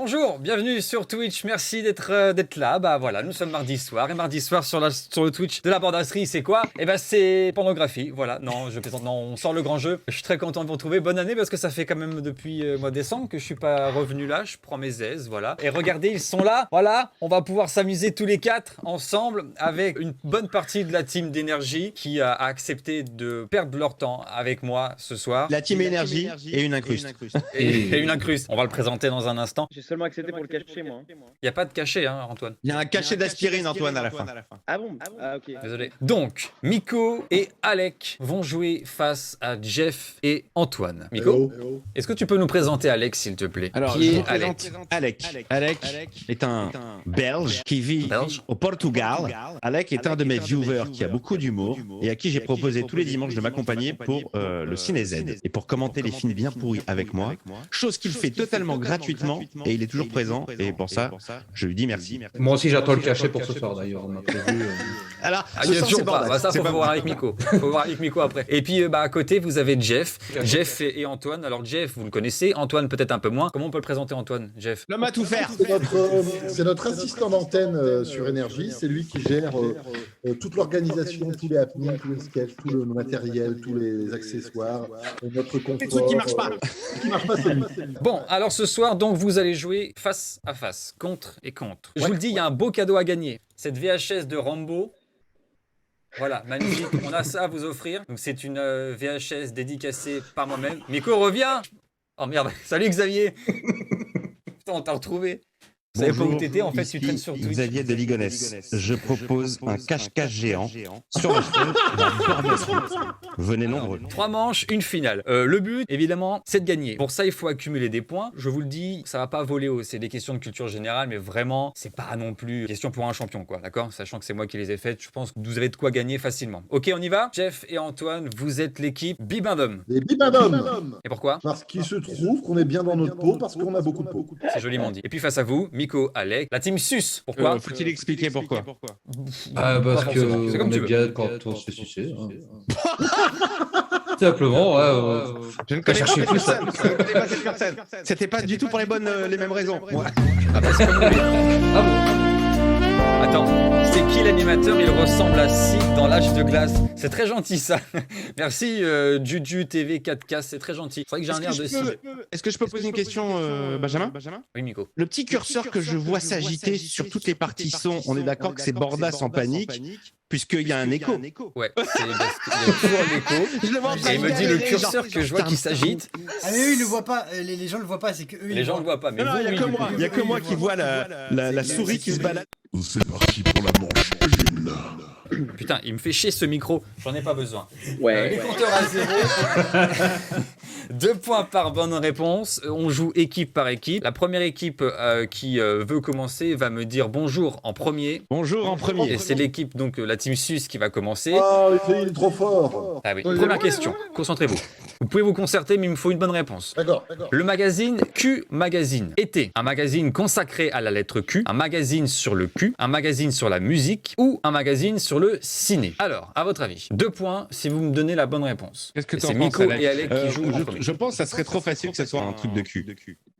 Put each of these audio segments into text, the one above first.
Bonjour, bienvenue sur Twitch, merci d'être là. Bah voilà, nous sommes mardi soir, et mardi soir sur le Twitch de la Bordasserie, c'est quoi? Eh ben c'est pornographie, voilà, non je plaisante, non on sort le grand jeu. Je suis très content de vous retrouver, bonne année parce que ça fait quand même depuis mois de décembre que je suis pas revenu là, je prends mes aises, voilà. Et regardez, ils sont là, voilà, on va pouvoir s'amuser tous les quatre ensemble avec une bonne partie de la team d'énergie qui a accepté de perdre leur temps avec moi ce soir. La team énergie et une incruste. Et une incruste, on va le présenter dans un instant. J'ai seulement accepté pour le cacher, moi. Il n'y a pas de cachet, hein, Antoine. Il y a un cachet d'aspirine, Antoine, à la fin. Ah bon? Ah ok. Désolé. Donc, Miko et Alec vont jouer face à Jeff et Antoine. Miko, est-ce que tu peux nous présenter Alec, s'il te plaît? Alors, Qui je vous est Alec? présente Alec est un Belge qui vit au Portugal. Alec est un de mes viewers qui a beaucoup d'humour et à qui j'ai proposé tous les dimanches de m'accompagner pour le Ciné Z et pour commenter les films bien pourris avec moi. Chose qu'il fait totalement gratuitement et il est toujours présent et pour ça, je lui dis merci. Moi aussi, j'attends le cachet pour ce soir d'ailleurs. On a prévu. Alors, Il y a toujours pas. Bah, ça, faut voir avec Miko. Faut voir avec Miko après. Et puis, à côté, vous avez Jeff. Jeff et Antoine. Alors, Jeff, vous le connaissez. Antoine, peut-être un peu moins. Comment on peut le présenter, Antoine, Jeff? L'homme à tout faire. C'est notre assistant d'antenne sur Énergie. C'est lui qui gère toute l'organisation, tous les happenings, tous les sketchs, tout le matériel, tous les accessoires, notre confort. Les trucs qui marchent pas. Qui marchent pas, c'est lui. Bon, alors ce soir, donc, vous allez jouer face à face, contre et contre. Je vous le dis, il y a un beau cadeau à gagner. Cette VHS de Rambo. Voilà, magnifique. On a ça à vous offrir. Donc, c'est une VHS dédicacée par moi-même. Miko, reviens! Oh merde, salut Xavier! Putain, on t'a retrouvé. Vous savez pas où t'étais, en fait, tu traînes sur Twitch. Xavier de Ligonnès. Je propose un cache-cache géant sur la chaîne de la Bordasserie. Venez nombreux. 3 manches, une finale. Le but, évidemment, c'est de gagner. Pour ça, il faut accumuler des points. Je vous le dis, ça va pas voler haut. C'est des questions de culture générale, mais vraiment, c'est pas non plus question pour un champion, quoi. D'accord? Sachant que c'est moi qui les ai faites, je pense que vous avez de quoi gagner facilement. Ok, on y va? Jeff et Antoine, vous êtes l'équipe Bibendum. Les bibendum. Et pourquoi? Parce qu'il se trouve qu'on est bien dans notre peau, parce qu'on a beaucoup de peau. C'est joliment dit. Et puis face à vous, Miko, Alec, la team Sus. Pourquoi? Faut-il expliquer pourquoi? Ah, parce que C'est comme on tu est veux. bien quand on se sucer. Simplement, ouais. Je ne connais chercher pas plus cette personne. Je ne connais pas cette personne. C'était pas du tout pour les mêmes raisons. Ouais. Ah bon? Attends, c'est qui l'animateur? Il ressemble à Sid dans l'âge de glace. C'est très gentil ça. Merci Juju TV 4K, c'est très gentil. C'est vrai que j'ai un air de Sid. Est-ce que je peux poser une question, Benjamin? Oui, Miko. Le petit curseur que je vois s'agiter sur toutes les parties son, on est d'accord que c'est Bordas en panique, puisqu'il y a un écho. Ouais, c'est parce qu'il y a toujours l'écho. Je le vois en train Et il de me dit galérer, le curseur genre, que je vois qui s'agite. Ah mais eux ils le voient pas, les gens le voient pas, c'est que eux Les gens ne le voient pas, mais Non, vous, il y a oui, que du moi. coup. Il y a que moi qui vois la souris qui se balade. C'est parti pour la manche 1. Putain, il me fait chier ce micro, j'en ai pas besoin. Ouais. Les compteurs à 0. 2 points par bonne réponse. On joue équipe par équipe. La première équipe qui veut commencer va me dire bonjour en premier. Bonjour en premier. Et c'est l'équipe, donc la team Sus qui va commencer. Ah, il est trop fort. Ah oui. Première question, concentrez-vous. Vous pouvez vous concerter, mais il me faut une bonne réponse. D'accord. Le magazine Q Magazine était un magazine consacré à la lettre Q, un magazine sur le Q, un magazine sur la musique ou un magazine sur le ciné. Alors, à votre avis, 2 points si vous me donnez la bonne réponse. Qu'est-ce que Et t'en c'est penses, Miko Alex et Alec qui jouent en premier. Je pense que ça serait trop facile que ce soit un truc de cul.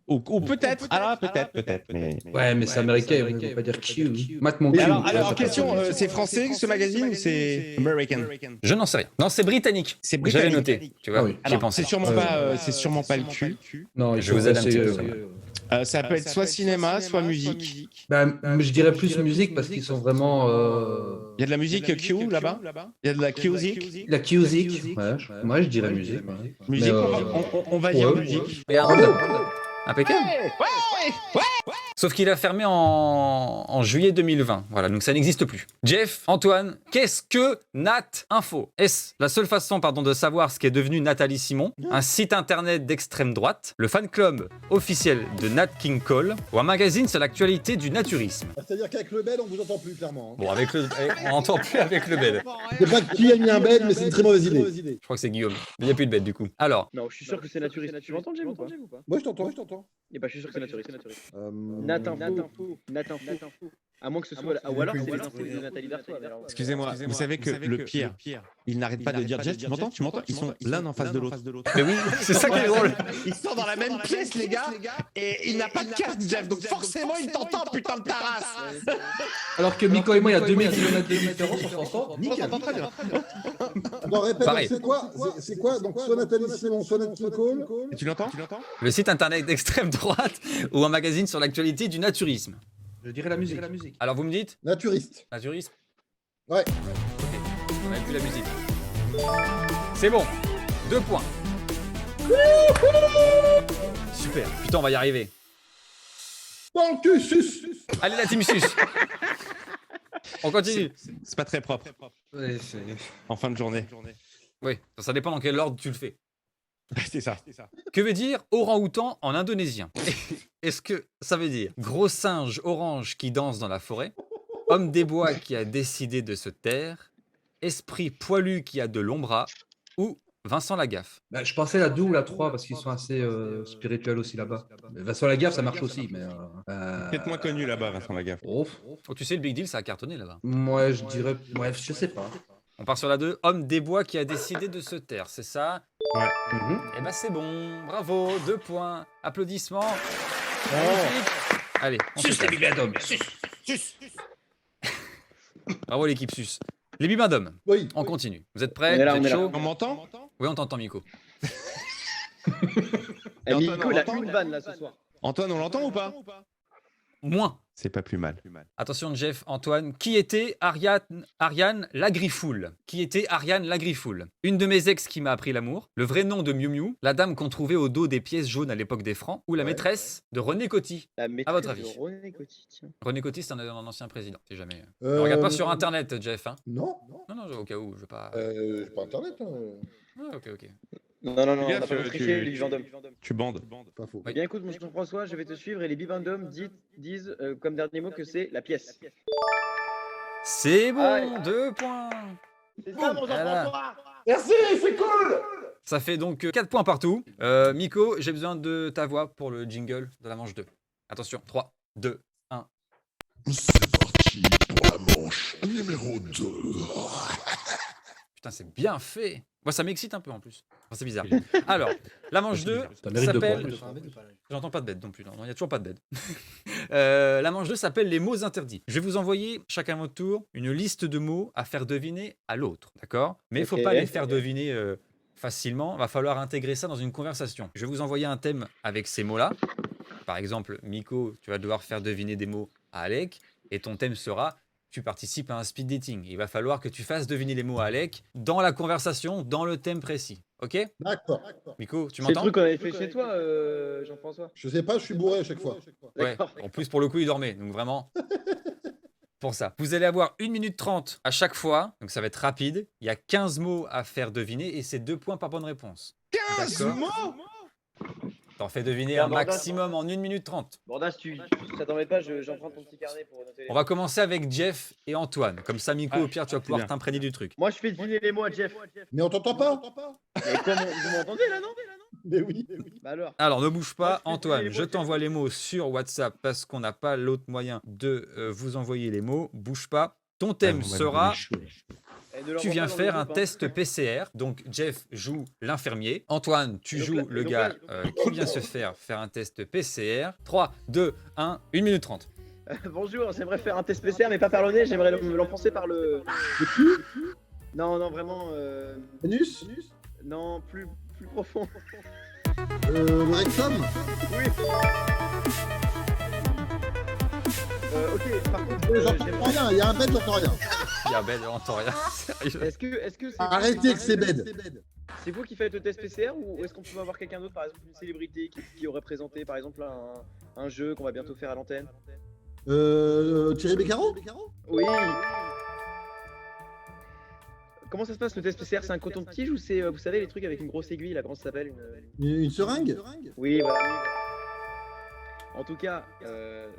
Ou peut-être. Alors peut-être. Mais... Ouais, mais c'est américain, on va pas dire Q. Mate mon Mais cul. alors question, c'est français ce magazine ou c'est American? Je n'en sais rien. Non, c'est britannique. C'est J'avais britannique. noté, tu vois, Ah oui. j'ai Alors, pensé. c'est sûrement pas le cul. Non, il Je faut vous aide un passer, petit peu, Ça peut être soit cinéma, soit musique. je dirais plus musique parce qu'ils sont vraiment. Il y a de la musique Q là-bas. Il y a de la Q-zik. La Q-zik. Ouais, moi je dirais musique. Ouais. Musique, Mais, on va dire ouais, musique. Et impeccable. Sauf qu'il a fermé en juillet 2020. Voilà, donc ça n'existe plus. Jeff, Antoine, qu'est-ce que Nat Info? Est-ce la seule façon, de savoir ce qu'est devenu Nathalie Simon? Un site internet d'extrême droite? Le fan club officiel de Nat King Cole? Ou un magazine sur l'actualité du naturisme? C'est-à-dire qu'avec le bed, on vous entend plus clairement. Bon, on n'entend plus avec le bed. Je sais pas qui a mis un bed, mais c'est une très mauvaise idée. Je crois que c'est Guillaume. Il n'y a plus de bed du coup. Alors, Non, je suis sûr que c'est naturiste. Tu m'entends, Jim, ou pas? Moi, je t'entends. Eh ben, je suis sûr que c'est naturiste. Euh, Nathan Fou. À moins que ce soit. Ou alors c'est les infos de Nathalie Berthois. mais alors- Excusez-moi, vous savez que le pire, il n'arrête pas de dire Jeff, tu m'entends? Ils sont l'un en face de l'autre. Mais oui, c'est ça qui est drôle. Ils sont dans la même pièce, les gars, et il n'a pas de casque, Jeff, donc forcément il t'entend, putain de ta race. Alors que Miko et moi, il y a 2000 km de différence, on s'entend. On s'entend très bien. Non, répète, Pareil. c'est quoi? Donc, soit Nathalie Simon, soit Nathalie Cole. Et tu l'entends? Le site internet d'extrême droite ou un magazine sur l'actualité du naturisme. Je dirais la musique. Alors vous me dites Naturiste. naturisme? Ouais. Ok, on a plus la musique. C'est bon, 2 points. Super, putain on va y arriver. Dans le cul, sus. Allez la team sus. On continue. C'est pas très propre Ouais, c'est- en fin de journée. Oui, ça dépend dans quel ordre tu le fais. C'est ça. Que veut dire orang-outan en indonésien? Est-ce que ça veut dire gros singe orange qui danse dans la forêt, homme des bois qui a décidé de se taire, esprit poilu qui a de longs bras, ou Vincent Lagaffe? Bah, je pensais la 2 ou la 3 parce qu'ils sont assez spirituels aussi là-bas. Mais Vincent Lagaffe, ça marche aussi. Mais, Peut-être moins connu là-bas, Vincent Lagaffe. Oh, Oh, tu sais, le Big Deal, ça a cartonné là-bas. moi, je dirais. Ouais, je sais pas. On part sur la 2. Homme des bois qui a décidé de se taire, c'est ça? Ouais. Eh ben c'est bon, bravo, 2 points. Applaudissements. Magnifique. Allez, on se calme. Bravo l'équipe sus. Les bibins d'hommes, Oui. on continue. Vous êtes prêts? On est là, Vous on êtes est là. chaud? On m'entend? Oui, on t'entend, Miko. Eh, Antoine, Miko, on il a l'entend une vanne là ce soir. Antoine, on l'entend ou pas? Moins. C'est pas plus mal. Attention, Jeff, Antoine. Qui était Ariane Lagrifoul? Qui était Ariane Lagrifoul? Une de mes ex qui m'a appris l'amour, le vrai nom de Miu Miu, la dame qu'on trouvait au dos des pièces jaunes à l'époque des francs, ou la maîtresse de René Coty? La maîtrise votre avis. de René Coty, tiens. René Coty, c'est un ancien président, si jamais. Ne regarde pas sur internet, Jeff. Hein. Non. Non, au cas où, je veux pas. J'ai pas internet. Hein. Ah, ok. Non, on Fais n'a gaffe, pas tu- triché, les Vivandum. Tu bandes. Pas faux. Oui. Bien écoute, mon cher François, je vais te suivre et les Vivandum disent comme dernier mot que c'est la pièce. C'est bon, Aïe. 2 points. C'est ça, mon Voilà. Jean-François. Merci, c'est cool. Ça fait donc 4 points partout. Miko, j'ai besoin de ta voix pour le jingle de la manche 2. Attention, 3, 2, 1. C'est parti pour la manche numéro 2. Putain, c'est bien fait. Moi, ça m'excite un peu en plus. Enfin, c'est bizarre. Alors, la manche 2 Ça mérite deux s'appelle... points. J'entends pas de bête non plus. Non, il n'y a toujours pas de bête. La manche 2 s'appelle les mots interdits. Je vais vous envoyer, chacun à votre tour, une liste de mots à faire deviner à l'autre. D'accord? Mais il ne faut Ok. pas les faire deviner facilement. Il va falloir intégrer ça dans une conversation. Je vais vous envoyer un thème avec ces mots-là. Par exemple, Miko, tu vas devoir faire deviner des mots à Alec. Et ton thème sera... Tu participes à un speed dating. Il va falloir que tu fasses deviner les mots à Alec dans la conversation, dans le thème précis. Ok? D'accord. Miko, tu C'est le m'entends? truc qu'on avait fait chez toi, Jean-François. Je sais pas, je suis bourré à chaque fois. Ouais. D'accord. En plus, pour le coup, il dormait. Donc vraiment, pour ça. Vous allez avoir 1 minute 30 à chaque fois. Donc ça va être rapide. Il y a 15 mots à faire deviner et c'est 2 points par bonne réponse. 15 D'accord. mots. T'en fais deviner Bon, un bon, maximum en 1 minute 30. Bordas, ça t'embête pas, j'emprunte ton petit carnet pour noter les On va commencer avec Jeff et Antoine. Comme ça, Miko, Ah, au pire, tu vas c'est pouvoir bien. t'imprégner du truc. Moi, je fais deviner les mots à Jeff. Mais on t'entend pas. Mais comment vous m'entendez là, non? Mais oui. Bah alors. Alors, ne bouge Moi, pas, je fais Antoine. deviner les Je mots, t'envoie les mots sur WhatsApp parce qu'on n'a pas l'autre moyen de vous envoyer les mots. Bouge pas. Ton thème sera... Eh, ne leur Tu vends viens pas dans faire le un groupe, hein. test PCR. Donc, Jeff joue l'infirmier. Antoine, tu Et donc joues là- le et donc gars là- qui vient se faire un test PCR. 3, 2, 1, 1 minute 30. Bonjour, j'aimerais faire un test PCR, mais pas par le nez, j'aimerais me l'enfoncer par le. Non, vraiment. Anus. Non, plus profond. Le rectum. Oui. Ok, par contre, J'entends rien. Il y a un bed, j'entends rien. Il y a Ben, on entend rien. Sérieux. est-ce que c'est Arrêtez que c'est bed. c'est vous qui faites le test PCR ou est-ce qu'on peut avoir quelqu'un d'autre, par exemple une célébrité qui aurait présenté par exemple un jeu qu'on va bientôt faire à l'antenne? Thierry Beccaro. Oui. Comment ça se passe le test PCR? C'est un coton-tige ou c'est, vous savez, les trucs avec une grosse aiguille là, comment ça s'appelle Une seringue. Oui, voilà. En tout cas,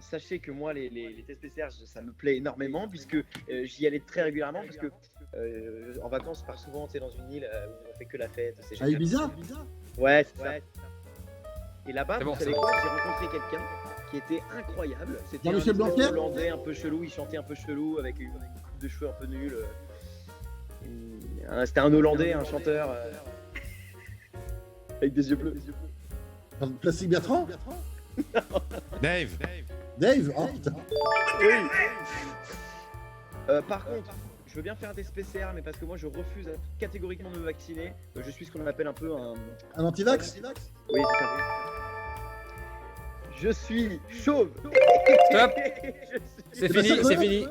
sachez que moi, les tests PCR, ça me plaît énormément puisque j'y allais très régulièrement parce que en vacances, je pars souvent dans une île où on fait que la fête. C'est Ah, génial. Ibiza. Ouais, c'est ça. Et là-bas, C'est bon, vous savez c'est quoi? J'ai rencontré quelqu'un qui était incroyable. C'était Jean-Michel un Blanquer Hollandais un peu chelou, il chantait un peu chelou avec une coupe de cheveux un peu nulle. C'était un Hollandais, un chanteur avec des yeux bleus. Plastique Bertrand? Dave. Dave? Oh putain. Oui. Par contre, je veux bien faire un test PCR, mais parce que moi je refuse catégoriquement de me vacciner. Je suis ce qu'on appelle un peu un. Un antivax? Oui, c'est ça. Je suis chauve. Stop. Je suis- C'est fini, c'est fini.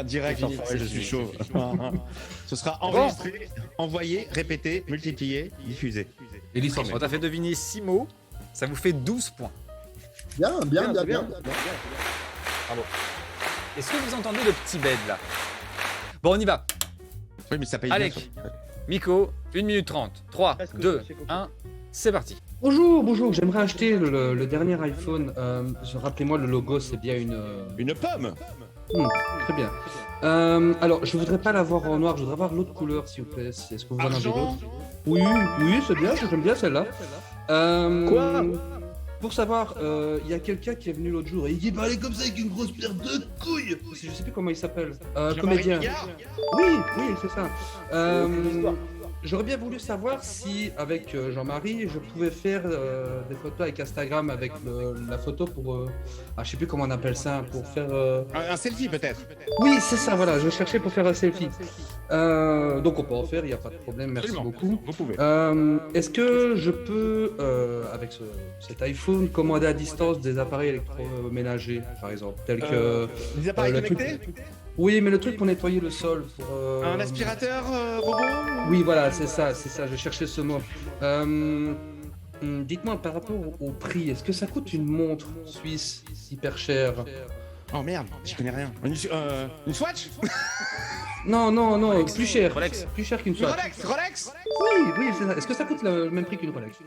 Direct, C'est fini, enfoiré, c'est je suis fini. chaud. Ce sera enregistré, envoyé, répété, multiplié, diffusé. Et licence. On t'a fait deviner 6 mots, ça vous fait 12 points. Bien. c'est bien. Est-ce que vous entendez le petit bed là? Bon, on y va. Oui, mais ça paye Alec, bien. Miko, 1 minute 30. 3, Presque 2, tout, c'est cool. 1, c'est parti. Bonjour, j'aimerais acheter le dernier iPhone. Rappelez-moi, le logo, c'est bien une. Une pomme. Très bien. Alors, je voudrais pas l'avoir en noir, je voudrais avoir l'autre couleur, s'il vous plaît. Est-ce que vous en avez Argent. d'autres? Oui, c'est bien, j'aime bien celle-là. Quoi? Pour savoir, il y a quelqu'un qui est venu l'autre jour et il parlait comme ça avec une grosse paire de couilles. Je sais plus comment il s'appelle. Comédien. Oui, c'est ça. J'aurais bien voulu savoir si, avec Jean-Marie, je pouvais faire des photos avec Instagram avec la photo pour. Je sais plus comment on appelle ça, pour faire. Un selfie peut-être. Oui, c'est ça, voilà, je cherchais pour faire un selfie. Donc on peut en faire, il n'y a pas de problème, merci Absolument. beaucoup. Vous pouvez. Est-ce que je peux, avec cet iPhone, commander à distance des appareils électroménagers, par exemple, tels que... Des appareils le truc- connectés. Oui, mais le truc pour nettoyer le sol, pour... Un aspirateur robot. Oui, voilà, c'est ça, je cherchais ce mot. Dites-moi, par rapport au prix, est-ce que ça coûte une montre suisse hyper chère? Oh merde, j'y connais rien. Une Swatch. Non, plus cher. Rolex. Plus cher qu'une Une Swatch. Rolex. Oui, c'est ça. Est-ce que ça coûte le même prix qu'une Rolex?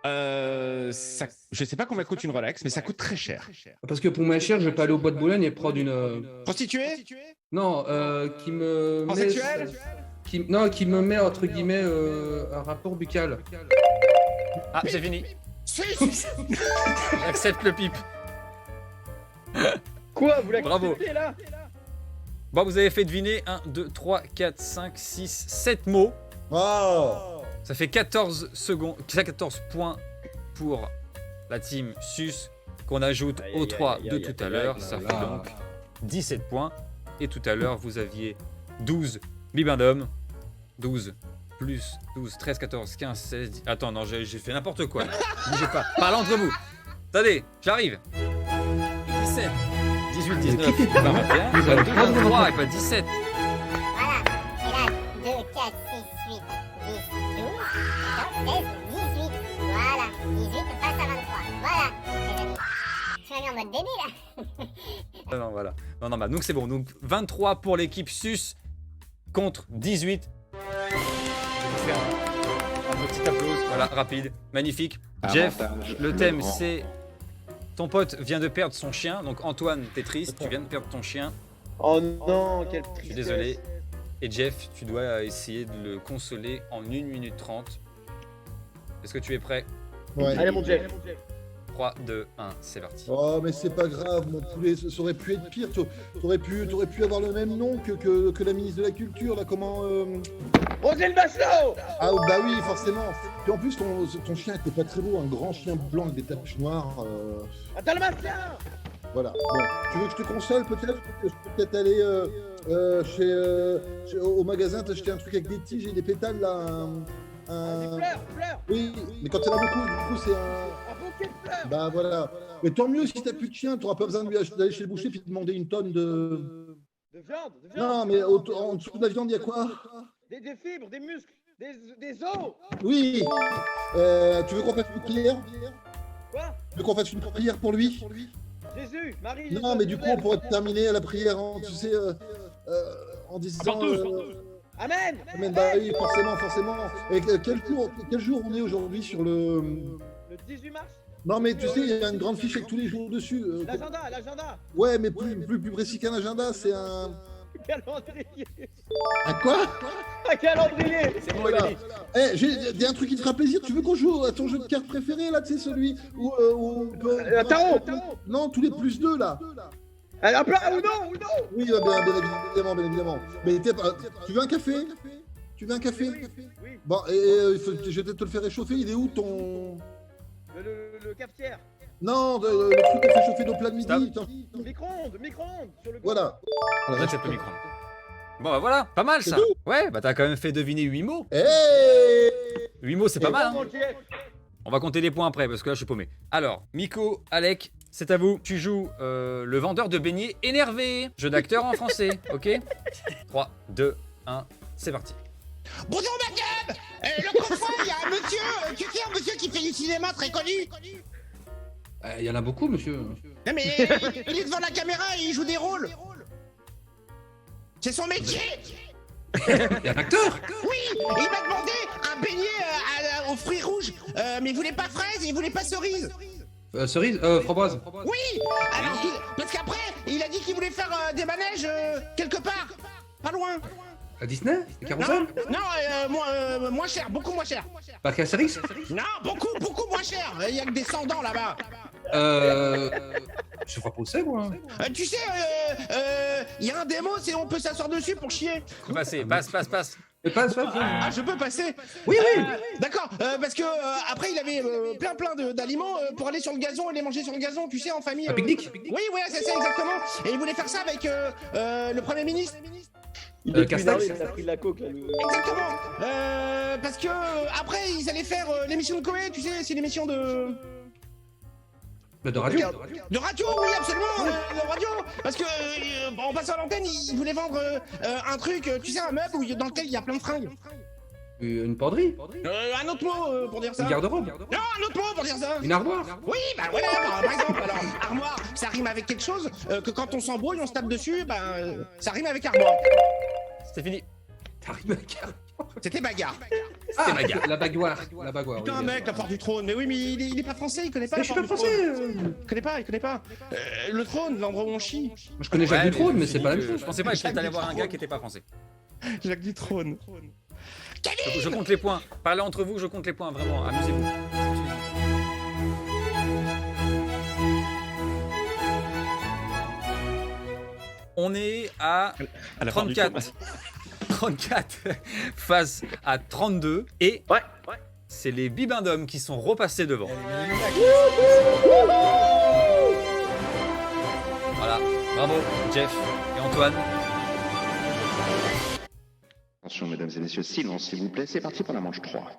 Je sais pas combien coûte une Rolex, mais ça coûte très cher. Parce que pour moins cher, je vais pas aller au bois de Boulogne et prendre une... Prostituée. Non, qui me met... Transsexuel. qui me met, entre guillemets, un rapport buccal. Ah, c'est fini. Suisse. J'accepte le pipe. Quoi? Vous Bravo. l'acceptez là? Bon, vous avez fait deviner 1, 2, 3, 4, 5, 6, 7 mots. Oh. Ça fait 14 secondes, 14 points pour la team Sus qu'on ajoute Aïe, aux aïe, 3 aïe, de aïe, tout aïe, à l'heure. aïe, Ça là, fait là. donc 17 points. Et tout à l'heure, vous aviez 12 bibendum. 12 plus 12, 13, 14, 15, 16... 10. Attends, non, j'ai fait n'importe quoi. Bougez pas. Parlez entre vous. Attendez, j'arrive. 17, 18, 19, 20, 21, 22, 23, et pas 17. Voilà. Et là, 2, 4, 6, 8, 10, 12, 14, 16, 18. Voilà. 18, on passe à 23. Voilà, les amis. Je suis en mode bébé, là. Ah non, voilà. Non, bah, donc c'est bon. Donc 23 pour l'équipe Sus contre 18. Je vais vous faire un petit applause. Voilà, rapide, magnifique. Jeff, le thème c'est ton pote vient de perdre son chien. Donc Antoine, t'es triste, tu viens de perdre ton chien. Oh non, quelle tristesse. Je suis désolé. Et Jeff, tu dois essayer de le consoler en 1 minute 30. Est-ce que tu es prêt? Ouais. Allez mon Jeff. 3, 2, 1, c'est parti. Oh, mais c'est pas grave, mon poulet, ça aurait pu être pire. T'aurais pu avoir le même nom que la ministre de la Culture, là, comment... Roselyne Bachelot. Ah, bah oui, forcément. Puis en plus, ton chien était pas très beau, un grand chien blanc avec des taches noires. Un dalmatien. Voilà. Bon, tu veux que je te console peut-être? Je peux peut-être aller au magasin t'acheter un truc avec des tiges et des pétales, là. Fleurs. Oui, mais quand il y en a beaucoup, du coup, c'est un... Un bouquet de fleurs. Bah voilà. Mais tant mieux si t'as plus de chien, t'auras pas besoin d'aller chez le boucher puis de demander une tonne de... De viande. Non, mais en dessous de la viande, il y a quoi? Des fibres, des muscles, des os. Oui. Tu veux qu'on fasse une prière? Quoi? Tu veux qu'on fasse une prière pour lui? Jésus, Marie. Non, mais du coup, on pourrait terminer la prière en, tu sais, en disant... Amen. Amen. Bah oui, forcément. Et quel jour on est aujourd'hui sur le... Le 18 mars. Non, mais tu sais, il y a une grande fiche avec tous les jours dessus. L'agenda. Ouais, mais plus précis qu'un agenda, c'est un... calendrier. À quoi? Un calendrier. C'est bon, Voilà. il a dit. Eh, j'ai un truc qui te fera plaisir. Tu veux qu'on joue à ton jeu de cartes préféré, là, tu sais, celui où Tarot. Non, tous les plus 2, là. Un plat ou non? Oui, bien évidemment. Mais tu veux un café? Tu veux un café? Oui. Bon, je vais peut-être te le faire réchauffer. Il est où ton... Le cafetière. Non, le truc qui fait chauffer nos plats de midi. Stop. Attends. Micro-ondes sur le Voilà. J'accepte le micro. Bon, bah voilà, pas mal C'est ça. tout Ouais, bah t'as quand même fait deviner 8 mots. Hey 8 mots, c'est pas Et mal. Hein. Bon, Jeff. On va compter les points après parce que là je suis paumé. Alors, Miko, Alec, c'est à vous. Tu joues le vendeur de beignets énervé. Jeu d'acteur en français, ok? 3, 2, 1, c'est parti. Bonjour madame. L'autre fois, il y a un monsieur, tu sais, un monsieur qui fait du cinéma très connu. Il y en a beaucoup, monsieur. Non mais il est devant la caméra et il joue des rôles. C'est son métier. Il y a un acteur. Oui, il m'a demandé un beignet aux fruits rouges, mais il voulait pas fraise et il voulait pas cerise. Cerise, framboise. Oui, alors parce qu'après, il a dit qu'il voulait faire des manèges quelque part, pas loin. À Disney? Carousel? Non, moins cher, beaucoup moins cher. Parc Astérix? Non, beaucoup moins cher. Il y a que des sans-dents là-bas. Je sais pas pousser, moi. Tu sais, il y a un démo, c'est on peut s'asseoir dessus pour chier. Passer, passe. Mais pas. Ah, je peux passer. Oui. D'accord, parce que après il avait plein d'aliments pour aller sur le gazon et les manger sur le gazon, tu sais, en famille. Un pique-nique. Oui, c'est ça exactement. Et il voulait faire ça avec le Premier ministre. Il est Castax. il a pris de la coke là. Exactement. Parce que après ils allaient faire l'émission de Coé, tu sais, c'est l'émission de Radio. De radio, oui, absolument, de radio. Parce que en passant à l'antenne, ils voulaient vendre un truc, tu sais, un meuble dans lequel il y a plein de fringues. Une penderie. Un autre mot pour dire ça. Une garde-robe. Non, un autre mot pour dire ça. Une armoire. Oui, bah voilà, par exemple, alors, armoire, ça rime avec quelque chose que quand on s'embrouille, on se tape dessus, ça rime avec armoire. C'est fini. T'arrives à carrément. C'était bagarre. Ah, bagarre. la bagoire. Putain, mec, la porte du trône. Mais oui, mais il est pas français, il connaît pas Mais la je suis porte pas du français. trône. Il connaît pas. Le trône, l'endroit où on chie. Moi, je connais Jacques Dutrône, mais c'est pas la même chose. Je pensais pas que t'allais voir un gars qui était pas français. Jacques du trône. Je compte les points. Parlez entre vous, je compte les points, vraiment. Amusez-vous. On est à À la fin du 34. 34 face à 32. Et Ouais. c'est les Bibendum qui sont repassés devant. Voilà. Bravo, Jeff et Antoine. Attention, mesdames et messieurs, silence s'il vous plaît, c'est parti pour la manche 3.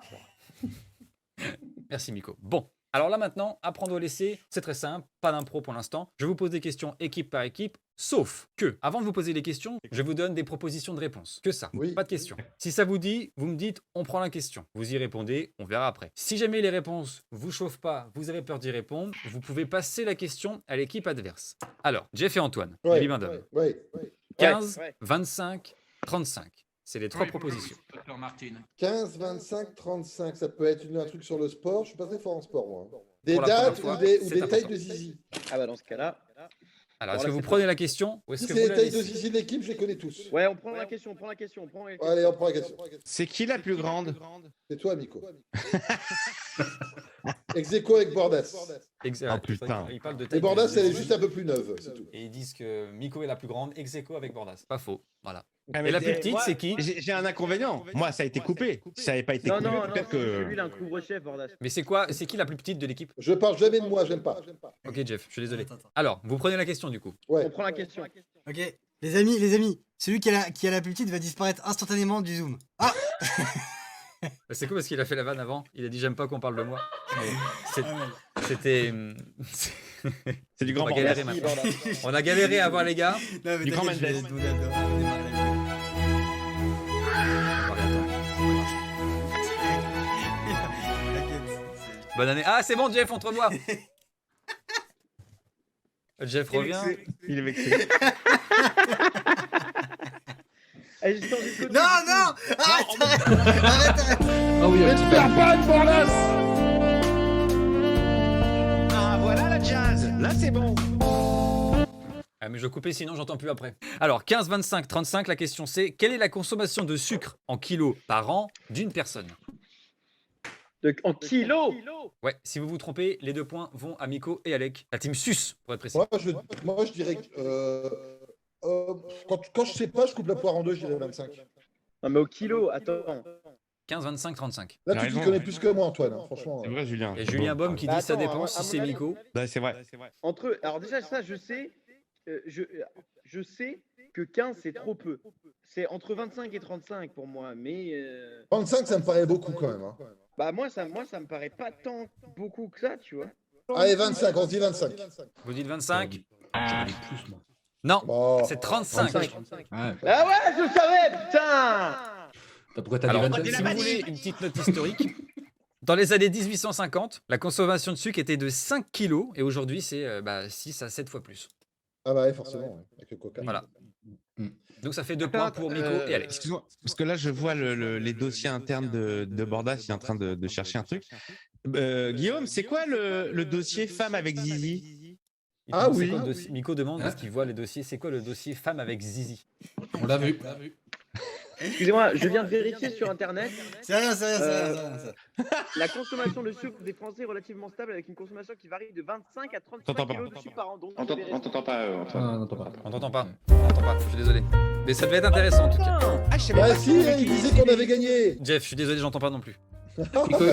Merci Miko. Bon, alors là maintenant, apprendre au laisser, c'est très simple, pas d'impro pour l'instant. Je vous pose des questions équipe par équipe, sauf que, avant de vous poser les questions, je vous donne des propositions de réponse. Que ça, Oui. pas de questions. Si ça vous dit, vous me dites, on prend la question. Vous y répondez, on verra après. Si jamais les réponses vous chauffent pas, vous avez peur d'y répondre, vous pouvez passer la question à l'équipe adverse. Alors, Jeff et Antoine, les Bibendum. Ouais. 15, Ouais. 25, 35. C'est les trois propositions. 15, 25, 35. Ça peut être un truc sur le sport. Je suis pas très fort en sport, moi. Des Pour la dates première ou fois, des c'est tailles important. de zizi. Ah bah dans ce cas-là. Alors, est-ce Bon, que là, vous c'est prenez la question ou est-ce Si que c'est vous les la tailles de laissez zizi de l'équipe, je les connais tous. Ouais, on prend la question. Allez, on prend la question. C'est qui la plus grande? C'est toi, Miko. Ex-aequo avec Bordas. Oh, putain. Il parle de Et taille Bordas, de- elle est juste un peu plus neuve, c'est tout. Et ils disent que Miko est la plus grande, ex aequo avec Bordas. Pas faux. Voilà. Ah, Et mais la plus petite, c'est qui? J'ai un inconvénient. Moi, ça a été coupé. Si ça n'avait pas été Non, coupé, non, non, peut-être lui, que. il a un couvre-chef, Bordas. Mais c'est quoi? C'est qui la plus petite de l'équipe? Je parle jamais de moi, j'aime pas. Ok, Jeff, je suis désolé. Attends. Alors, vous prenez la question du coup. Ouais. On prend la question. Ok, les amis, celui qui a la plus petite va disparaître instantanément du zoom. Ah C'est cool parce qu'il a fait la vanne avant. Il a dit j'aime pas qu'on parle de moi. Mais c'est- Ah ouais. c'était. C'est du On grand va bordel. galérer Merci, maintenant. Bordas. On a galéré à voir les gars. Non, mais Du grand t'inquiète, je vais Mendes. vous la- on démarre la vidéo. T'inquiète, Bonne année. Ah, c'est bon, Jeff, on te revoit. Jeff revient. Il est vexé. Eh, j'ai changé de côté. Non, non Arrête Ah oui, un petit peu. Ah, voilà la jazz. Là, c'est bon. Ah, mais je vais couper sinon j'entends plus après. Alors, 15, 25, 35, la question c'est quelle est la consommation de sucre en kilos par an d'une personne? En kilos. Ouais, si vous vous trompez, les 2 points vont à Miko et Alec. La team Sus, pour être précis. Moi, je dirais que quand je sais pas, je coupe la poire en deux, je dirais 25. Non, mais au kilo, attends. 15, 25, 35. Là, T'as tu raison, connais ouais. plus que moi, Antoine, hein, franchement. C'est vrai, Julien. Et Julien Baum qui dit Bah, ça attends, dépend à si mon c'est avis- Miko. Ouais, c'est vrai. Alors déjà, ça, je sais. Je sais que 15, c'est trop peu. C'est entre 25 et 35 pour moi. Mais 25, ça me paraît beaucoup quand même. Hein. bah moi, ça me paraît pas tant beaucoup que ça, tu vois. Allez, 25, on se dit 25. Vous dites 25? J'en ai plus, moi. Non, Oh. c'est 35. 35. Ouais. Ah ouais, je savais, putain. Pourquoi t'as dit Alors, 25? si vous voulez une petite note historique, dans les années 1850, la consommation de sucre était de 5 kilos et aujourd'hui c'est 6 à 7 fois plus. Ah bah ouais, forcément, ouais, avec le coca. Voilà. Donc ça fait 2 points pour Miko et Alex. Excuse-moi, parce que là, je vois les dossiers internes de Bordas qui est en train de chercher un truc. Guillaume, c'est quoi le dossier femme avec Zizi? Ah oui. Miko demande parce qu'il voit les dossiers. C'est quoi le dossier femme avec Zizi? On l'a vu. Excusez-moi, je viens de vérifier sur internet. C'est rien, c'est rien, c'est rien, c'est rien, ça. La consommation de sucre des Français est relativement stable avec une consommation qui varie de 25 à 35 T'entends pas. kg de sucre par an. Donc, On t'entend pas, Antoine. Ah, non, pas. On t'entend pas. On t'entend pas. Je suis désolé. Mais ça devait être intéressant en tout cas. Ah, je savais Bah pas si, il disait qu'on avait gagné. Jeff, je suis désolé, j'entends pas non plus.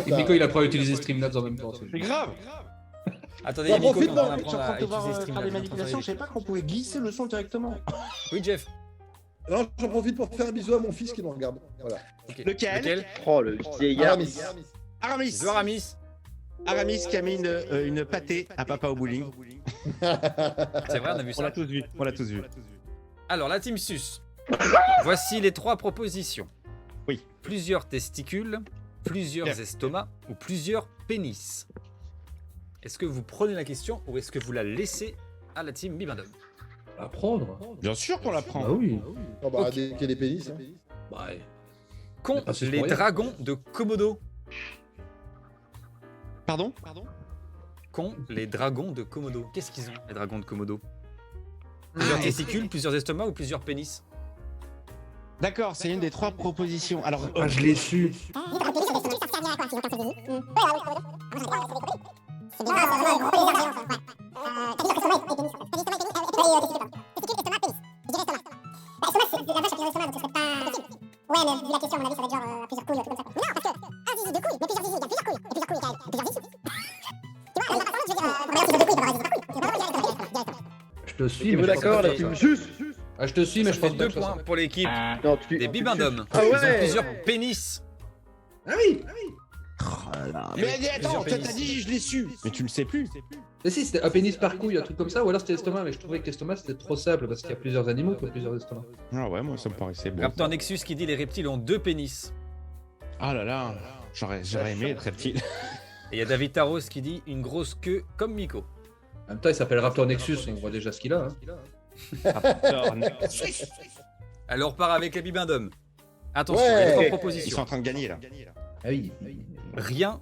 Miko, il a pas utilisé Streamlabs en même temps. C'est grave. Attendez, Bah, Miko, profite, on est en train non, Je suis en d'apprendre train à de devoir utiliser faire des Streamlabs. manipulations, je savais pas qu'on pouvait glisser le son directement. Oui, Jeff. Non, j'en profite pour faire un bisou à mon fils qui nous regarde. Voilà. Ok. Lequel Oh, le vieillard. Aramis. Aramis. Bisous, Aramis. Aramis qui a mis une pâtée à papa au bowling. C'est vrai, on a vu On ça. l'a tous vu. On l'a tous vu. Alors, la team Sus. Voici les 3 propositions. Oui. Plusieurs testicules, plusieurs Bien. estomacs ou plusieurs pénis. Est-ce que vous prenez la question ou est-ce que vous la laissez à la team Bibendum? À prendre. Bien sûr qu'on la prend. Ah oui. Oh bah, Ok. qu'il y ait des pénis. Hein. Bah, ouais. Qu'ont pas si les pour rien. dragons de Komodo? Pardon Qu'ont les dragons de Komodo? Qu'est-ce qu'ils ont, les dragons de Komodo? Plusieurs testicules, plusieurs estomacs ou plusieurs pénis? D'accord, c'est une des 3 propositions. Alors, Ah, je l'ai su. Ouais, mais vu la question, à mon avis, ça va être genre plusieurs couilles, un truc comme ça. Mais non, parce que un zizi, 2 couilles, mais plusieurs zizi, il y a plusieurs couilles, et plusieurs couilles, il y a plusieurs zizi. Tu vois, la façon, je veux dire, mais alors, si j'ai 2 couilles, il peut y avoir des couilles. Directement. Je te suis. Êtes-vous mais je pense d'accord, pas la que team ça- Juste. Ah, je te suis, mais je Ça fait pense pas 2 que ça points soit- pour l'équipe Non, tu des Bibendum. Ah Ils ouais. ont plusieurs pénis. Ah oui. mais attends, toi t'as dit je l'ai su. Mais tu le sais plus. Mais si, c'était un pénis par couille, un truc comme ça, ou alors c'était l'estomac, mais je trouvais que l'estomac c'était trop simple parce qu'il y a plusieurs animaux qui ont plusieurs estomacs. Ah ouais, moi ça me paraissait bon. Raptor Nexus qui dit les reptiles ont 2 pénis. Ah là là, j'aurais aimé être reptile. Et il y a David Taros qui dit une grosse queue comme Miko. En même temps, il s'appelle Raptor Nexus, on voit déjà ce qu'il a. Hein. Alors on part avec les Bibendum. Attention, Ouais. les 3 Ils sont propositions. en train de gagner là. Ah oui. Rien,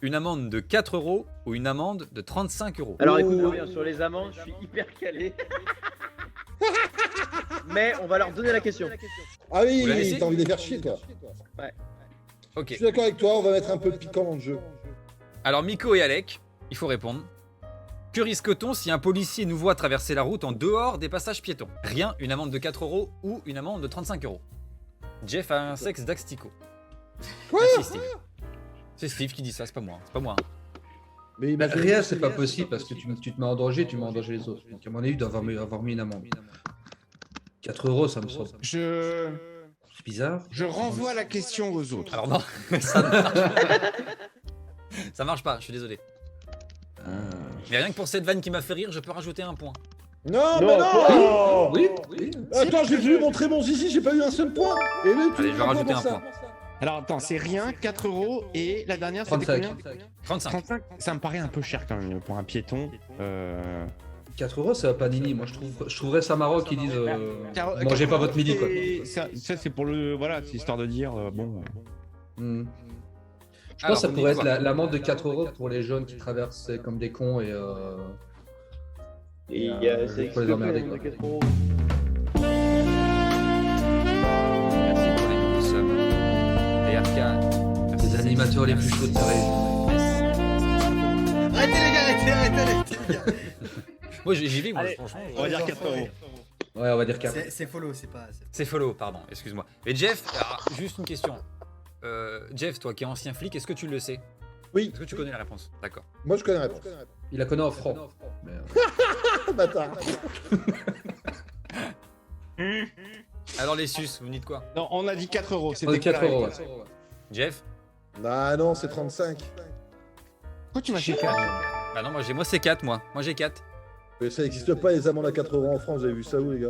une amende de 4 € ou une amende de 35 €. Alors écoute bien, sur les amendes, je suis hyper calé. Mais on va leur donner la question. Ah oui, Vous la laissez t'as envie de les faire chier, toi. Je Ok. suis d'accord avec toi, on va mettre un peu de piquant dans le jeu. Alors Miko et Alec, il faut répondre. Que risque-t-on si un policier nous voit traverser la route en dehors des passages piétons? Rien, une amende de 4 € ou une amende de 35 €. Jeff a un sexe d'Axtico. Quoi? Ah, si, Steve. C'est Steve qui dit ça, c'est pas moi. C'est pas moi. Mais Mais imagine- rien, c'est pas possible parce que tu te mets en danger, tu mets en danger les autres. Donc à mon avis, il doit avoir mis une amende. 4 €, ça me semble. C'est bizarre. Je renvoie la question aux autres. Alors non, ça ne marche pas. Ça marche pas, je suis désolé. Mais rien que pour cette vanne qui m'a fait rire, je peux rajouter un point. Non, Non, mais non. Oui, oui. Attends, j'ai voulu montrer mon zizi, j'ai pas eu un seul point. Et lui, tu Allez, je vais me prends rajouter pour un ça. point. Alors attends, c'est rien, 4 € et la dernière c'était 35. combien 35. 35. Ça me paraît un peu cher quand même pour un piéton. 4 €, c'est un panini. Moi, je trouverais ça marrant qu'ils disent Car- mangez pas votre midi, quoi. Ça c'est pour le. Voilà, c'est histoire de dire bon. Hmm. Je Alors, pense que ça on pourrait dit être quoi l'amende de 4 € pour les jeunes qui traversent comme des cons et Et c'est faut les emmerder, expliqué, quoi. 4 euros. Merci pour les nouveaux subs. DRK. Merci, Les animateurs les plus chauds de la région. Arrêtez les gars, arrêtez les gars. Moi j'y vais, moi, Allez, franchement. On va dire 4 euros. Ouais, on va dire 4. C'est follow, c'est pas. C'est follow, pardon, excuse-moi. Mais Jeff, alors, juste une question. Jeff, toi qui es ancien flic, est-ce que tu le sais? Oui, Est-ce que tu connais la réponse? D'accord. moi je connais la réponse. Il la connaît en franc. Mais, Ah, bâtard. Alors les sus, vous me dites quoi? Non, on a dit 4 euros. on C'était dit 4 quoi la euros. réponse? Ouais. Jeff? Ah non, c'est 35. Pourquoi tu m'as fait 4? Bah non, moi c'est 4, moi. Moi j'ai 4. Mais ça n'existe pas les amendes à 4 euros en France, vous avez vu ça où les gars?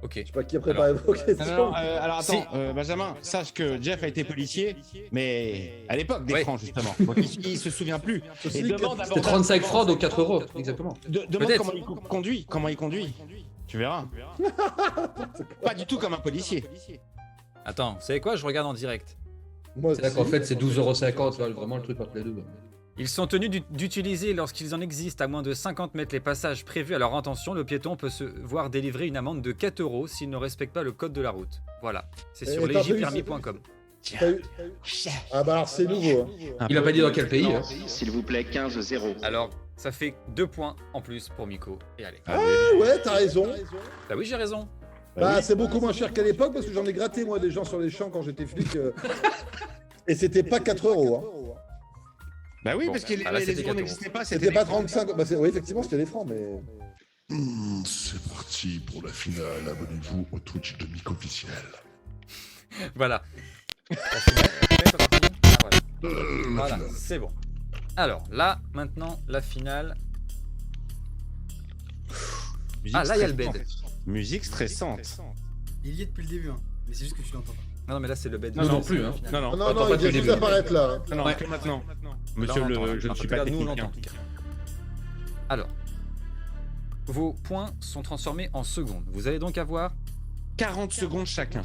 Ok. Je sais pas qui a préparé vos questions. Non, alors attends, Benjamin, sache que Jeff a été policier, mais à l'époque des Ouais. francs justement. Donc il se souvient plus. Et demande d'abord. C'était 35 francs, donc 4 euros. Exactement. Demande Peut-être. comment il conduit. Comment il conduit. Tu verras. Pas du tout comme un policier. Attends, vous savez quoi? Je regarde en direct. Moi, C'est là qu'en fait, c'est 12,50 €, vraiment le truc entre les deux. Ils sont tenus d'utiliser, lorsqu'ils en existent à moins de 50 mètres, les passages prévus à leur intention. Le piéton peut se voir délivrer une amende de 4 euros s'il ne respecte pas le code de la route. Voilà. C'est sur Et t'as pas eu legpermis.com. T'as eu- Ah bah alors c'est nouveau. Hein. Il a pas dit dans quel pays. Non, hein. s'il vous plaît, 15-0. Alors, ça fait 2 points en plus pour Miko et Alex. Ah ouais, t'as raison. Bah oui, j'ai raison. Bah c'est beaucoup moins cher qu'à l'époque parce que j'en ai gratté moi des gens sur les champs quand j'étais flic. Et c'était pas 4 euros. Hein. Bah oui, Bon, parce que ah, là, les c'était euros 4 n'existaient pas. C'était pas 35. Bah oui, effectivement, c'était les francs, mais. C'est parti pour la finale. Abonnez-vous au Twitch de Mick officiel. Voilà. La finale, ah, voilà. Voilà, c'est bon. Alors, là, maintenant, la finale. Ah, là, il y a le bed. Musique stressante. Il y est depuis le début, hein. Mais c'est juste que tu l'entends pas. Non, non, mais là, c'est le bed. Non, non plus, hein. Non, non, Non, Attends, non, pas il vient depuis le juste début. d'apparaître là. Hein. non, Ouais. que maintenant. Là, Monsieur on le, l'entend, je ne hein. suis Là, pas nous, on technicien. l'entend. Alors, vos points sont transformés en secondes. Vous allez donc avoir 40 secondes chacun.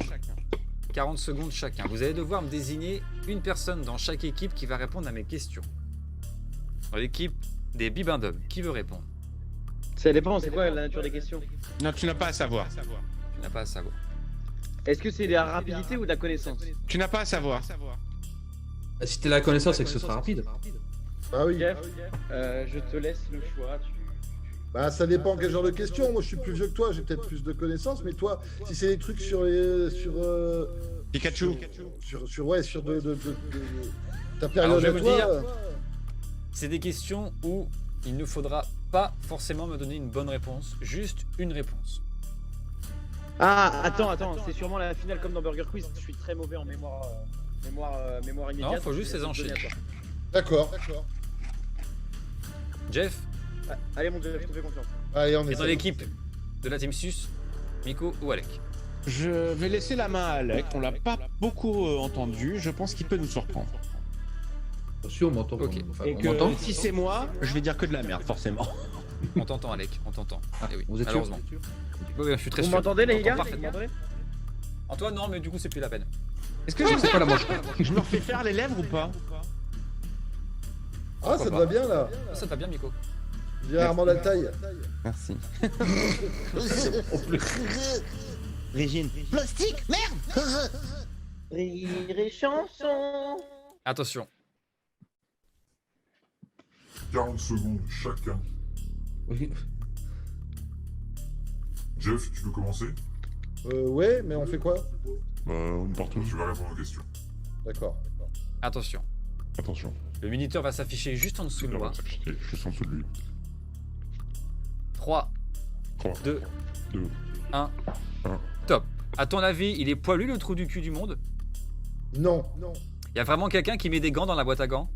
40 secondes chacun. Vous allez devoir me désigner une personne dans chaque équipe qui va répondre à mes questions. Dans l'équipe des Bibendum, qui veut répondre? Ça dépend, c'est quoi la nature des questions? Non, tu n'as pas à savoir. Tu n'as pas à savoir. Est-ce que c'est de la rapidité ou de la connaissance? Tu n'as pas à savoir. Si t'es la connaissance, c'est que ce sera rapide. Ah oui. Jeff, je te laisse le choix. Bah ça dépend quel genre de question. Moi je suis plus vieux que toi, j'ai peut-être plus de connaissances, mais toi, si c'est des trucs sur les. Pikachu. Sur ta Alors, période je à vais vous toi. dire- C'est des questions où il ne faudra pas forcément me donner une bonne réponse, juste une réponse. Ah, attends, c'est sûrement la finale comme dans Burger Quiz. Je suis très mauvais en mémoire immédiate. Non, faut juste Je vais les te donner enchaîner. à toi. D'accord. Jeff, Ah, allez mon Jeff, je te fais confiance. Allez, on est est dans l'équipe de la Team Sus, Miko ou Alec? Je vais laisser la main à Alec. On l'a pas beaucoup entendu. Je pense qu'il peut nous surprendre. Sûr, on m'entend. Ok. Enfin, Et on que m'entend. si c'est moi, je vais dire que de la merde, forcément. On t'entend, Alec, on t'entend. Eh oui, Vous êtes sûr malheureusement. Oui, je suis très Vous sûr. m'entendez les On t'entend gars Vous parfaitement. m'entendez Antoine, non, mais du coup, c'est plus la peine. Est-ce que C'est quoi la manche? je me refais faire les lèvres ou pas? Ah, ça te pas. va bien là. Ça te va bien, Miko? Je dirais Armand Altaï. Merci. Régine. Plastique, merde. Rire et chanson. Attention. 40 secondes chacun. Oui. Jeff, tu veux commencer? Ouais, mais on fait quoi? On part tous. Tu vas répondre aux questions. D'accord. Attention. Attention. Le minuteur va s'afficher juste en dessous de moi. Je sens tout de lui. 3, 3, 2, 2, 1. 1. Top. À ton avis, il est poilu le trou du cul du monde? Non. Il y a vraiment quelqu'un qui met des gants dans la boîte à gants?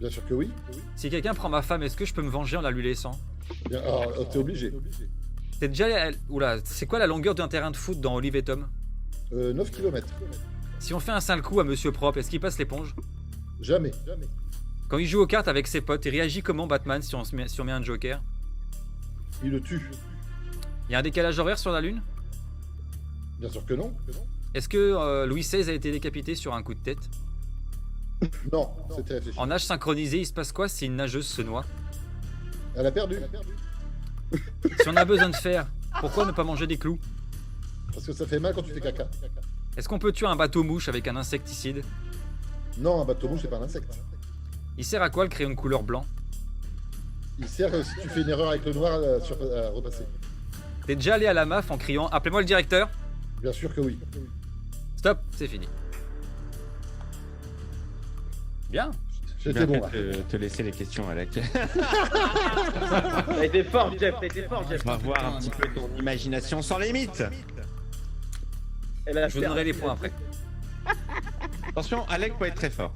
Bien sûr que oui. Si quelqu'un prend ma femme, est-ce que je peux me venger en la lui laissant? Bien, alors, t'es obligé. C'est déjà... Oula, c'est quoi la longueur d'un terrain de foot dans Olive et Tom? 9 km. Si on fait un sale coup à Monsieur Propre, est-ce qu'il passe l'éponge? Jamais. Quand il joue aux cartes avec ses potes, il réagit comment Batman si on met un Joker? Il le tue. Il y a un décalage horaire sur la Lune? Bien sûr que non. Est-ce que Louis XVI a été décapité sur un coup de tête? Non, c'était réfléchi. En nage synchronisé, il se passe quoi si une nageuse se noie? Elle a perdu. Si on a besoin de fer, pourquoi ne pas manger des clous? Parce que ça fait mal quand tu fais caca. Est-ce qu'on peut tuer un bateau-mouche avec un insecticide? Non, un bateau mouche, c'est pas un insecte. Il sert à quoi le crayon de couleur blanc? Il sert si tu fais une erreur avec le noir à repasser. T'es déjà allé à la MAF en criant « Appelez-moi le directeur » Bien sûr que oui. Stop, c'est fini. Bien. J'étais bon là. Te laisser les questions, Alec. T'as été fort, Jeff, t'as été fort, Jeff. On va voir un petit peu ton imagination sans limite. Je vous donnerai les points après. Attention, Alec peut être très fort.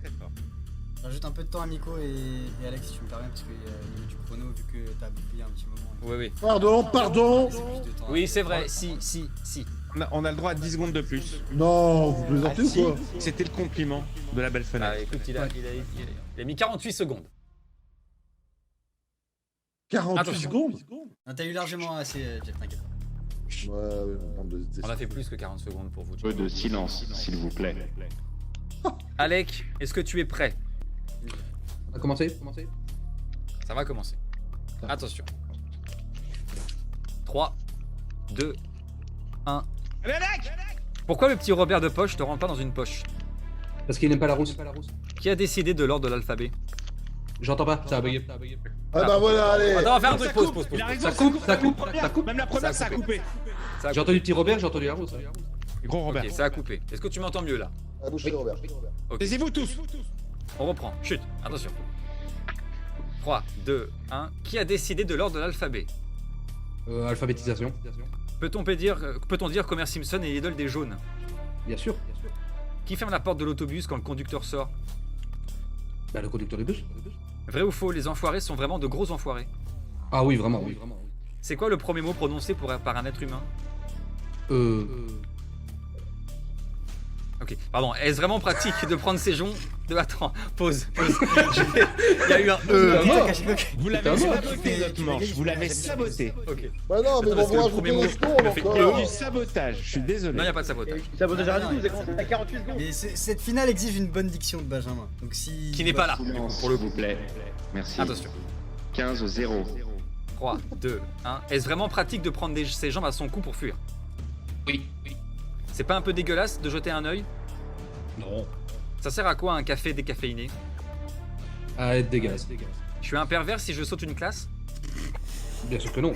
Rajoute un peu de temps à Miko et Alex si tu me permets, parce qu'il y a limite du chrono vu que t'as bouffé un petit moment. Oui, oui. Pardon. Oui, c'est vrai, si. On a le droit à 10 secondes de plus. Non, vous plaisantez ou quoi? C'était le compliment de la belle fenêtre. Ah, écoute, il a mis 48 secondes. 48 Attention. secondes. Non, t'as eu largement assez, Jeff, t'inquiète. On a fait plus que 40 secondes pour vous. Peu de silence, s'il vous plaît. Alec, est-ce que tu es prêt? On va commencer. Ça va commencer. Attention. 3, 2, 1. Allez, Alec! Pourquoi le petit Robert de poche te rentre pas dans une poche? Parce qu'il n'aime pas la rousse. Qui a décidé de l'ordre de l'alphabet? J'entends pas, ça a bugué. Ah bah voilà, allez. Attends, on va faire un truc. Pause. Il a raison, Ça coupe. Même la première, ça a coupé. J'ai entendu petit Robert, j'ai entendu la rousse. Gros Robert. Ok, ça a coupé. Est-ce que tu m'entends mieux là? À bouche Robert. Ok. Taisez-vous tous. On reprend. Chut, attention. 3, 2, 1. Qui a décidé de l'ordre de l'alphabet? Alphabétisation. Peut-on dire qu'Homer Simpson est l'idole des jaunes? Bien sûr. Qui ferme la porte de l'autobus quand le conducteur sort? Bah, le conducteur du bus. Vrai ou faux, les enfoirés sont vraiment de gros enfoirés? Ah oui, vraiment, oui. C'est quoi le premier mot prononcé par un être humain? Ok, pardon, est-ce vraiment pratique de prendre ses joncs de... Attends, pause. Il y a eu un Vous l'avez saboté, notre manche. Vous l'avez saboté. Ok. Bah non, mais Parce on que va le premier rajouter mot, les secondes le fait Il y a eu encore. du sabotage, je suis Non, désolé. il n'y a pas de sabotage. Ça vous a déjà dit, vous avez commencé à 48 secondes. Mais cette finale exige une bonne diction de Benjamin. Donc si. Qui n'est pas là, Silence, pour le s'il coup. vous plaît. Merci. Attention. 15-0. 3, 2, 1. Est-ce vraiment pratique de prendre ses jambes à son cou pour fuir? Oui. C'est pas un peu dégueulasse de jeter un œil? Non. Ça sert à quoi un café décaféiné? À être dégueulasse. Je suis un pervers si je saute une classe? Bien sûr que non.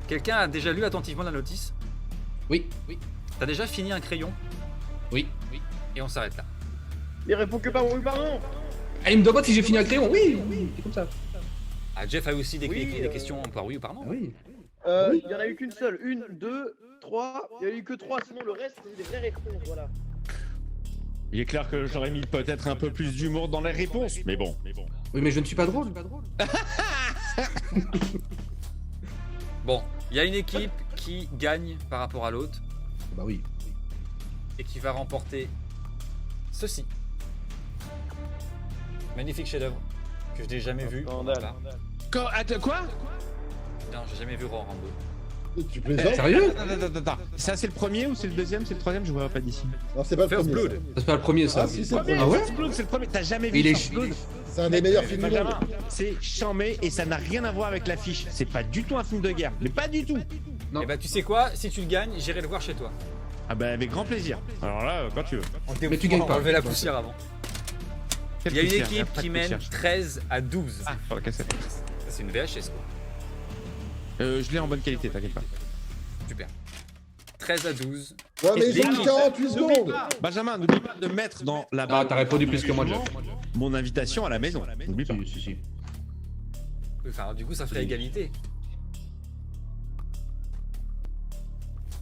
Quelqu'un a déjà lu attentivement la notice? Oui. T'as déjà fini un crayon? Oui. Et on s'arrête là. Il répond que pas oui, pardon. Ah, il me demande si j'ai fini un crayon. Oui, c'est comme ça. Ah, Jeff a aussi des Oui, questions par oui ou par non? Ah oui. Il y en a eu qu'une seule. 1, 2, 3. Il y en a eu que 3, sinon le reste, c'est des vraies réponses, voilà. Il est clair que j'aurais mis peut-être un peu plus d'humour dans les réponses, mais bon. Oui, mais je ne suis pas drôle. Bon, il y a une équipe qui gagne par rapport à l'autre Bah oui. et qui va remporter ceci. Magnifique chef-d'œuvre que je n'ai jamais vu. Scandale. Voilà. Quoi? Non, j'ai jamais vu Royal Rambo. Tu plaisantes? Sérieux? Attends. Ça, c'est le premier ou c'est le deuxième? C'est le troisième? Je vois pas d'ici. Non, c'est pas le First premier. Blood. C'est pas le premier, ça. Ah si, c'est le Premier, premier. Ah ouais? First Blood, c'est le premier. T'as jamais vu Il est First Blood? C'est un des meilleurs films du monde. Benjamin, c'est charmé et ça n'a rien à voir avec l'affiche. C'est pas du tout un film de guerre, mais pas du tout. Non. Et bah tu sais quoi, si tu le gagnes, j'irai le voir chez toi. Ah bah avec grand plaisir. Alors là, quand tu veux. Mais tu gagnes pas. Enlever la poussière avant. Il y a une Poussière, équipe pas de qui mène poussière. 13 à 12. Ah, pour la cassette. Ça, c'est une VHS quoi. Je l'ai en bonne qualité, t'inquiète pas. Super. 13 à 12. Ouais, mais ils ont L'équipe. mis 48 secondes. Benjamin, n'oublie pas de mettre dans la Ah, barre t'as répondu plus que moi, Jeff. mon invitation à la maison. N'oublie pas. Si. Enfin, du coup, ça ferait égalité.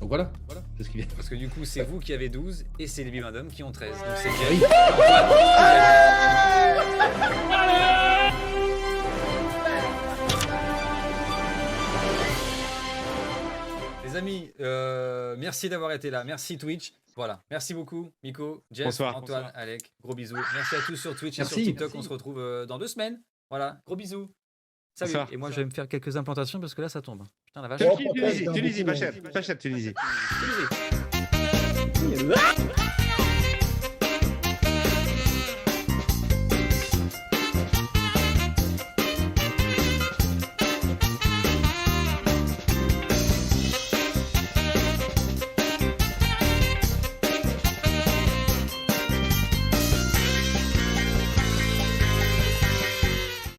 Donc voilà. C'est ce qui vient. Parce que du coup, c'est vous qui avez 12 et c'est les Bimandom qui ont 13. Donc c'est Jerry. Les amis, merci d'avoir été là. Merci Twitch. Voilà. Merci beaucoup, Miko, Jeff, Bonsoir. Antoine, Alec. Gros bisous. Merci à tous sur Twitch et Merci. sur TikTok. On se retrouve dans 2 semaines. Voilà. Gros bisous. Salut. Bonsoir. Et moi, je vais me faire quelques implantations parce que là, ça tombe. Putain, la vache. Tunisie, pas cher, Tunisie. Tunisie.